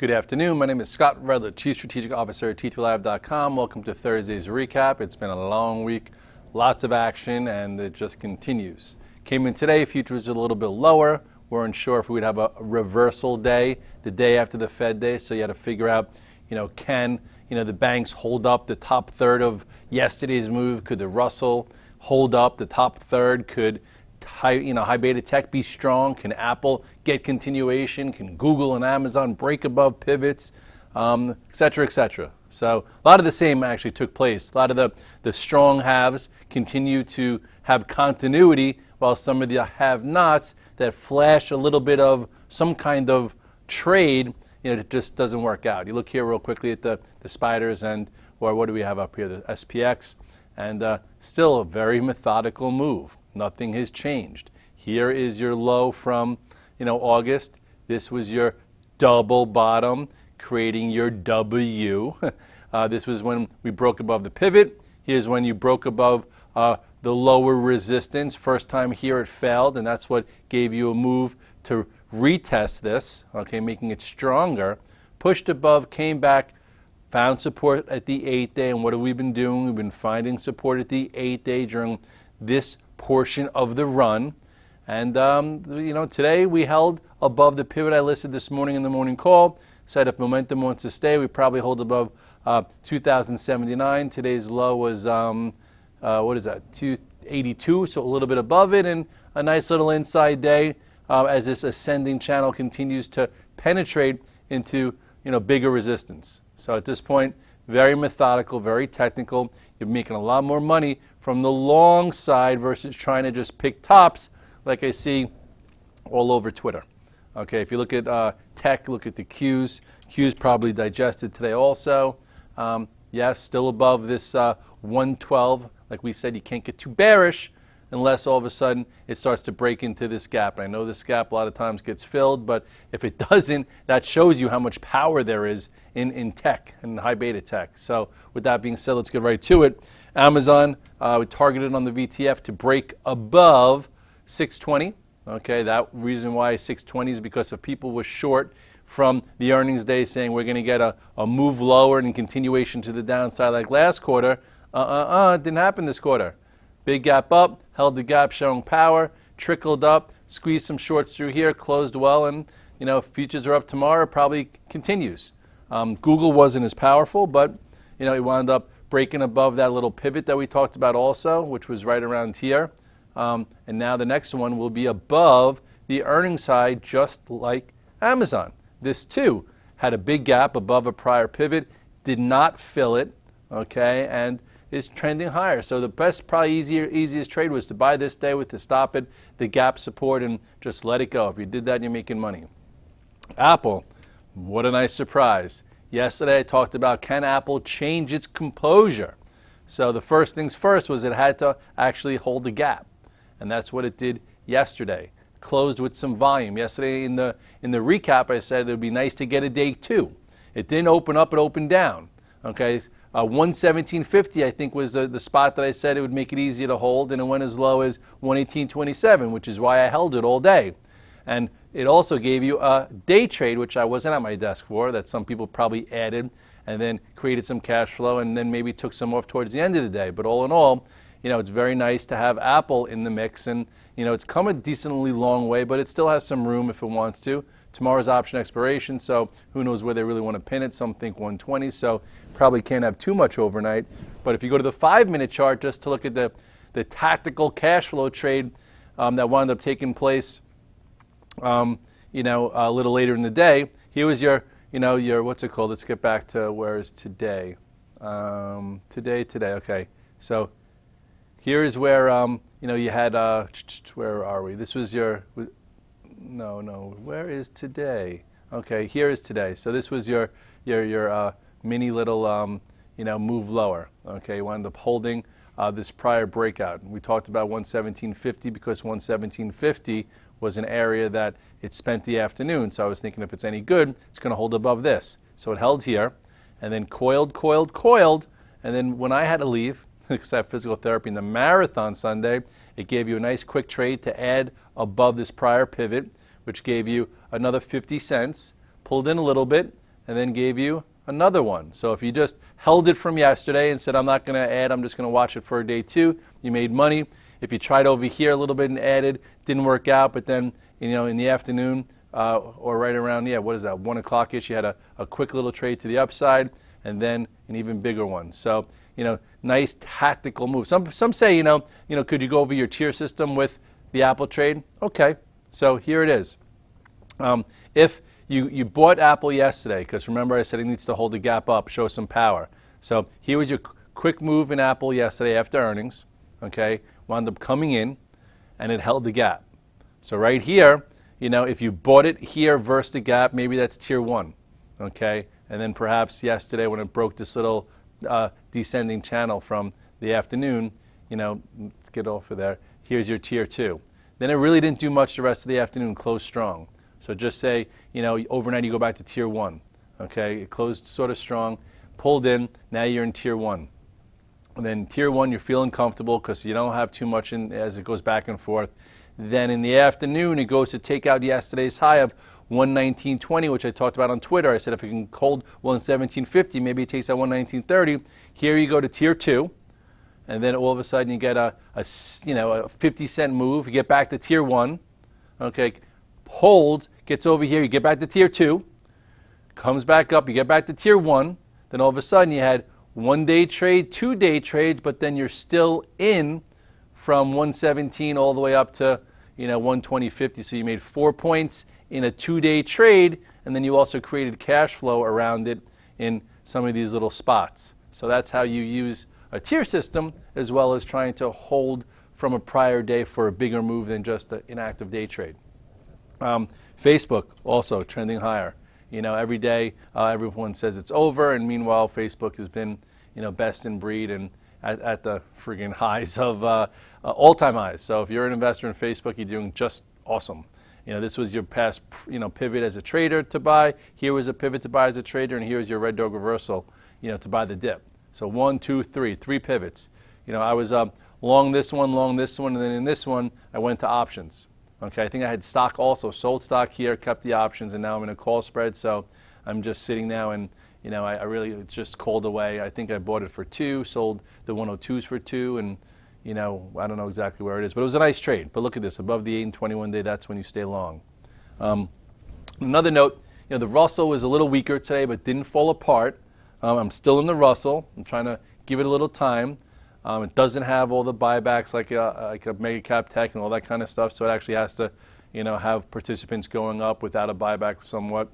Good afternoon. My name is Scott Redler, Chief Strategic Officer at T3Live.com. Welcome to Thursday's recap. It's been a long week, lots of action, and it just continues. Came in today, futures are a little bit lower. Weren't sure if we'd have a reversal day, the day after the Fed day, so you had to figure out, can the banks hold up the top third of yesterday's move? Could the Russell hold up the top third? Could high beta tech be strong? Can Apple get continuation? Can Google and Amazon break above pivots, et cetera, et cetera? So a lot of the same actually took place. A lot of the strong haves continue to have continuity, while some of the have-nots that flash a little bit of some kind of trade, it just doesn't work out. You look here real quickly at the spiders, or what do we have up here, the SPX, and still a very methodical move. Nothing has changed. Here is your low from August. This was your double bottom, creating your W. This was when we broke above the pivot. Here's when you broke above the lower resistance. First time here it failed, and that's what gave you a move to retest this, okay, making it stronger. Pushed above, came back, found support at the 8-day, and what have we been doing? We've been finding support at the 8-day during this portion of the run. And today we held above the pivot I listed this morning in the morning call. Said if momentum wants to stay, we probably hold above 2,079. Today's low was what is that, 282, so a little bit above it, and a nice little inside day as this ascending channel continues to penetrate into bigger resistance. So at this point, very methodical, very technical. You're making a lot more money from the long side versus trying to just pick tops like I see all over Twitter. Okay, if you look at tech, look at the Qs. Qs probably digested today also. Yes, still above this 112. Like we said, you can't get too bearish unless all of a sudden it starts to break into this gap. And I know this gap a lot of times gets filled, but if it doesn't, that shows you how much power there is in tech and high beta tech. So with that being said, let's get right to it. Amazon, we targeted on the VTF to break above 620. Okay, that reason why 620 is because if people were short from the earnings day saying we're going to get a move lower and continuation to the downside like last quarter. It didn't happen this quarter. Big gap up, held the gap showing power, trickled up, squeezed some shorts through here, closed well, and if futures are up tomorrow, probably continues. Google wasn't as powerful, but it wound up breaking above that little pivot that we talked about also, which was right around here. And now the next one will be above the earnings high, just like Amazon. This too had a big gap above a prior pivot, did not fill it, okay, and is trending higher. So the best, probably easiest trade was to buy this day with the stop at the gap support and just let it go. If you did that, you're making money. Apple, what a nice surprise. Yesterday I talked about, can Apple change its composure? So the first things first was it had to actually hold a gap, and that's what it did yesterday. Closed with some volume. Yesterday in the recap I said it would be nice to get a day two. It didn't open up, it opened down. Okay, 117.50 I think was the spot that I said it would make it easier to hold, and it went as low as 118.27, which is why I held it all day. And it also gave you a day trade, which I wasn't at my desk for, that some people probably added and then created some cash flow and then maybe took some off towards the end of the day. But all in all, it's very nice to have Apple in the mix, and it's come a decently long way, but it still has some room if it wants to. Tomorrow's option expiration, so who knows where they really want to pin it. Some think 120, so probably can't have too much overnight. But if you go to the 5-minute chart just to look at the tactical cash flow trade that wound up taking place, a little later in the day, here was your what's it called? Let's get back to where is today. Today. Okay, so here is where you had where are we? This was your. No. Where is today? Okay, here is today. So this was your mini little move lower. Okay, you wound up holding this prior breakout. We talked about 117.50 because 117.50 was an area that it spent the afternoon. So I was thinking if it's any good, it's going to hold above this. So it held here, and then coiled, and then when I had to leave, because I have physical therapy in the marathon Sunday, it gave you a nice quick trade to add above this prior pivot, which gave you another 50 cents, pulled in a little bit, and then gave you another one. So if you just held it from yesterday and said, I'm not going to add, I'm just going to watch it for day 2, you made money. If you tried over here a little bit and added, didn't work out, but then, in the afternoon or right around, what is that, 1 o'clock-ish, you had a quick little trade to the upside, and then an even bigger one. So, nice tactical move. Some say, could you go over your tier system with the Apple trade? Okay, so here it is. If you bought Apple yesterday, because remember I said it needs to hold the gap up, show some power. So here was your quick move in Apple yesterday after earnings, okay, wound up coming in, and it held the gap. So right here, if you bought it here versus the gap, maybe that's tier 1, okay, and then perhaps yesterday when it broke this little descending channel from the afternoon, let's get off of there, here's your tier 2. Then it really didn't do much the rest of the afternoon, closed strong. So just say, overnight you go back to tier 1, okay? It closed sort of strong, pulled in, now you're in tier 1. And then tier 1, you're feeling comfortable because you don't have too much in as it goes back and forth. Then in the afternoon, it goes to take out yesterday's high of 119.20, which I talked about on Twitter. I said if it can hold 117.50, maybe it takes out 119.30. Here you go to tier 2. And then all of a sudden you get a 50-cent move. You get back to tier 1, okay, holds, gets over here, you get back to tier 2, comes back up, you get back to tier 1, then all of a sudden you had 1-day trade, 2-day trades, but then you're still in from 117 all the way up to 120.50. So you made 4 points in a 2-day trade, and then you also created cash flow around it in some of these little spots. So that's how you use a tier system, as well as trying to hold from a prior day for a bigger move than just an inactive day trade. Facebook also trending higher. Every day everyone says it's over, and meanwhile Facebook has been best in breed and at the friggin' highs of all-time highs. So if you're an investor in Facebook, you're doing just awesome. This was your past pivot as a trader to buy. Here was a pivot to buy as a trader, and here's your red dog reversal to buy the dip. So 1, 2, 3 pivots. I was long this one, and then in this one I went to options. Okay, I think I had stock also, sold stock here, kept the options, and now I'm in a call spread. So I'm just sitting now, and I really, it's just called away. I think I bought it for 2, sold the 102s for 2, and I don't know exactly where it is, but it was a nice trade. But look at this, above the 8 and 21 day, that's when you stay long. Another note, the Russell was a little weaker today, but didn't fall apart. I'm still in the Russell. I'm trying to give it a little time. It doesn't have all the buybacks like a mega cap tech and all that kind of stuff, so it actually has to, have participants going up without a buyback somewhat.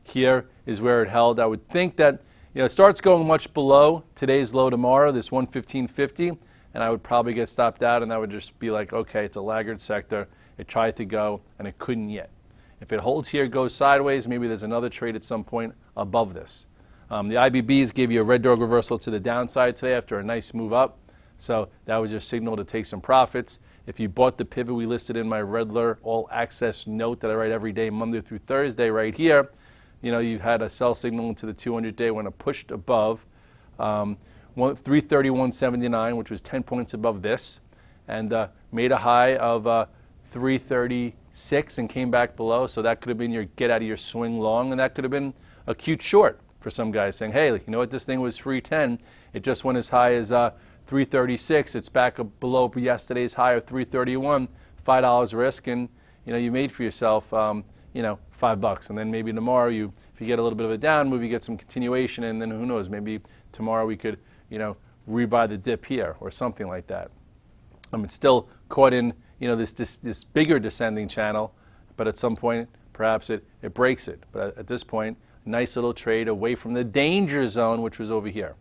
Here is where it held. I would think that, it starts going much below today's low tomorrow, this 115.50, and I would probably get stopped out, and that would just be like, okay, it's a laggard sector. It tried to go, and it couldn't yet. If it holds here, goes sideways, maybe there's another trade at some point above this. The IBBs gave you a red dog reversal to the downside today after a nice move up. So that was your signal to take some profits. If you bought the pivot we listed in my Redler all access note that I write every day, Monday through Thursday right here, you had a sell signal into the 200-day when it pushed above 331.79, which was 10 points above this, and made a high of 336 and came back below. So that could have been your get out of your swing long, and that could have been a cute short for some guys saying, hey, you know what, this thing was 310. It just went as high as 336. It's back up below yesterday's high of 331. $5 risk, and you made for yourself $5. And then maybe tomorrow if you get a little bit of a down move, you get some continuation, and then who knows, maybe tomorrow we could rebuy the dip here or something like that. It's still caught in this bigger descending channel, but at some point perhaps it breaks it. But at this point, nice little trade away from the danger zone, which was over here.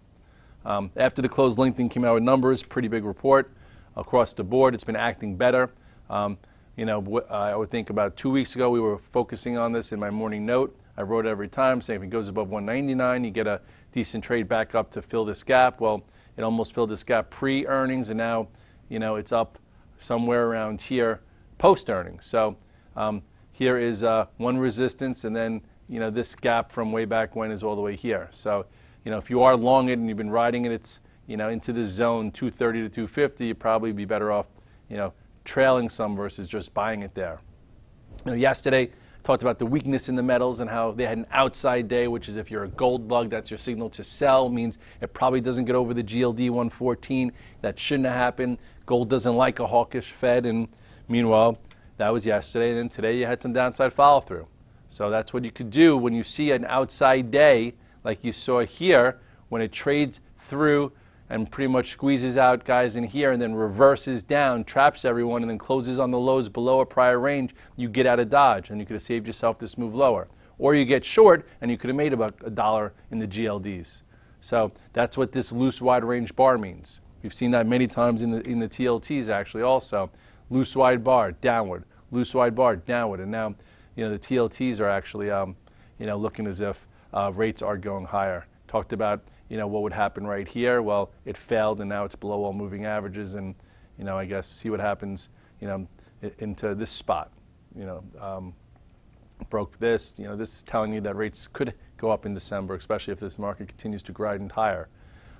After the close, LinkedIn came out with numbers, pretty big report across the board. It's been acting better. I would think about 2 weeks ago we were focusing on this in my morning note. I wrote it every time saying if it goes above 199, you get a decent trade back up to fill this gap. Well, it almost filled this gap pre-earnings, and now it's up somewhere around here post-earnings. So here is one resistance, and then this gap from way back when is all the way here. So, if you are long it and you've been riding it, it's, into this zone 230 to 250, you'd probably be better off, trailing some versus just buying it there. Yesterday, Talked about the weakness in the metals and how they had an outside day, which is if you're a gold bug, that's your signal to sell. Means it probably doesn't get over the GLD 114. That shouldn't have happened. Gold doesn't like a hawkish Fed. And meanwhile, that was yesterday. And then today you had some downside follow through. So that's what you could do when you see an outside day like you saw here, when it trades through and pretty much squeezes out guys in here and then reverses down, traps everyone, and then closes on the lows below a prior range. You get out of dodge, and you could have saved yourself this move lower. Or you get short, and you could have made about $1 in the GLDs. So that's what this loose wide range bar means. We've seen that many times in the TLTs actually also. Loose wide bar, downward. Loose wide bar, downward. And now, the TLTs are actually, looking as if rates are going higher. Talked about, what would happen right here. Well, it failed, and now it's below all moving averages, and, I guess see what happens, into this spot. Broke this. This is telling you that rates could go up in December, especially if this market continues to grind higher.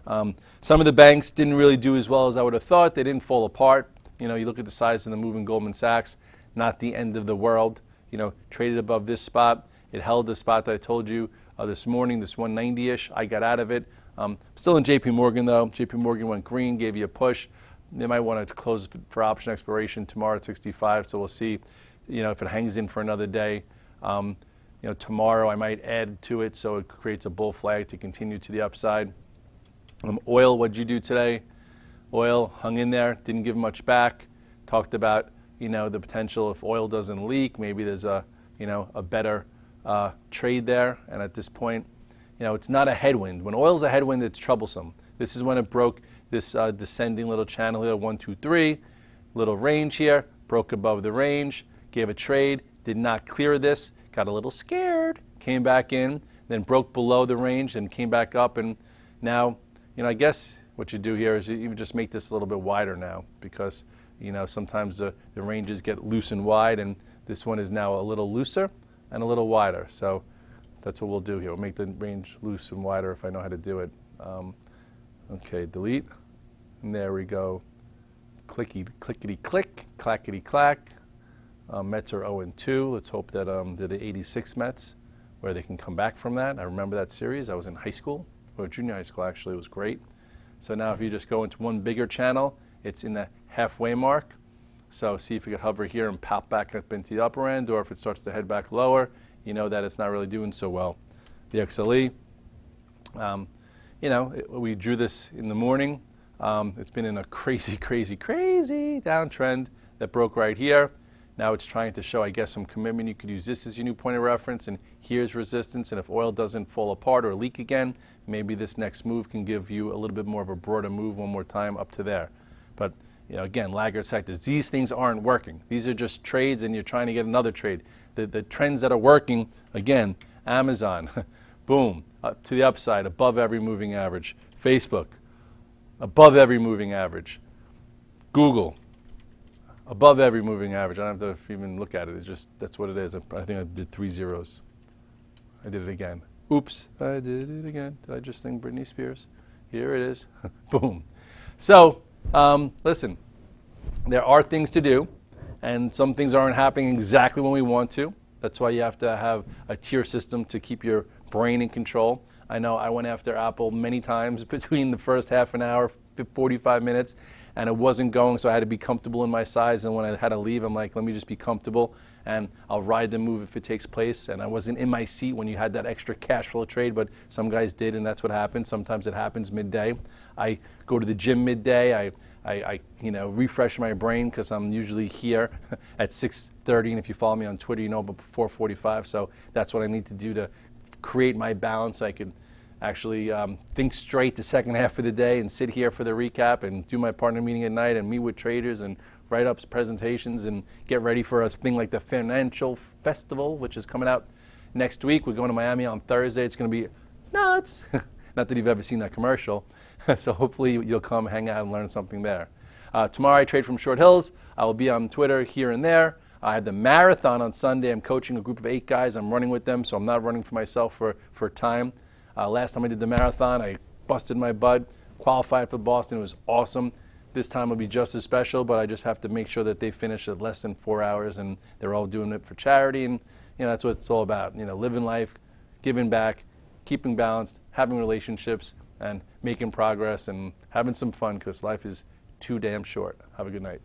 Some of the banks didn't really do as well as I would have thought. They didn't fall apart. You look at the size of the move in Goldman Sachs, not the end of the world. Traded above this spot. It held the spot that I told you this morning, this 190-ish. I got out of it. Still in JP Morgan, though. JP Morgan went green, gave you a push. They might want to close for option expiration tomorrow at 65, so we'll see if it hangs in for another day. Tomorrow I might add to it so it creates a bull flag to continue to the upside. Oil, what'd you do today? Oil hung in there, didn't give much back. Talked about the potential if oil doesn't leak, maybe there's a better trade there. And at this point, it's not a headwind. When oil's a headwind, it's troublesome. This is when it broke this descending little channel here, 1, 2, 3, little range here, broke above the range, gave a trade, did not clear this, got a little scared, came back in, then broke below the range and came back up. And now, I guess what you do here is you just make this a little bit wider now, because sometimes the ranges get loose and wide, and this one is now a little looser and a little wider. So that's what we'll do here. We'll make the range loose and wider if I know how to do it. Okay, delete. And there we go. Clickety click, clackety clack. Mets are 0-2. Let's hope that they're the 86 Mets, where they can come back from that. I remember that series. I was in high school, or junior high school actually. It was great. So now if you just go into one bigger channel, it's in the halfway mark. So see if you can hover here and pop back up into the upper end, or if it starts to head back lower, that it's not really doing so well. The XLE, we drew this in the morning. It's been in a crazy, crazy, crazy downtrend that broke right here. Now it's trying to show, I guess, some commitment. You could use this as your new point of reference, and here's resistance. And if oil doesn't fall apart or leak again, maybe this next move can give you a little bit more of a broader move one more time up to there. But again, laggard sectors, these things aren't working. These are just trades, and you're trying to get another trade. The trends that are working, again, Amazon, boom, to the upside, above every moving average. Facebook, above every moving average. Google, above every moving average. I don't have to even look at it. It's just, that's what it is. I think I did 3 zeros. I did it again. Oops, I did it again. Did I just sing Britney Spears? Here it is. Boom. So, listen, there are things to do, and some things aren't happening exactly when we want to. That's why you have to have a tier system to keep your brain in control. I know I went after Apple many times between the first half an hour, 45 minutes, and it wasn't going, so I had to be comfortable in my size. And when I had to leave, I'm like, let me just be comfortable, and I'll ride the move if it takes place. And I wasn't in my seat when you had that extra cash flow trade, but some guys did, and that's what happens. Sometimes it happens midday. I go to the gym midday. I refresh my brain because I'm usually here at 6:30, and if you follow me on Twitter, you know about 4:45. So that's what I need to do to create my balance. I can actually think straight the second half of the day and sit here for the recap and do my partner meeting at night and meet with traders and write up presentations and get ready for a thing like the Financial Festival, which is coming out next week. We're going to Miami on Thursday. It's going to be nuts. Not that you've ever seen that commercial. So hopefully you'll come hang out and learn something there. Tomorrow I trade from Short Hills. I will be on Twitter here and there. I have the marathon on Sunday. I'm coaching a group of 8 guys. I'm running with them, so I'm not running for myself for time. Last time I did the marathon, I busted my butt, qualified for Boston. It was awesome. This time will be just as special, but I just have to make sure that they finish at less than 4 hours, and they're all doing it for charity. And that's what it's all about. Living life, giving back, keeping balanced, having relationships, and making progress and having some fun, because life is too damn short. Have a good night.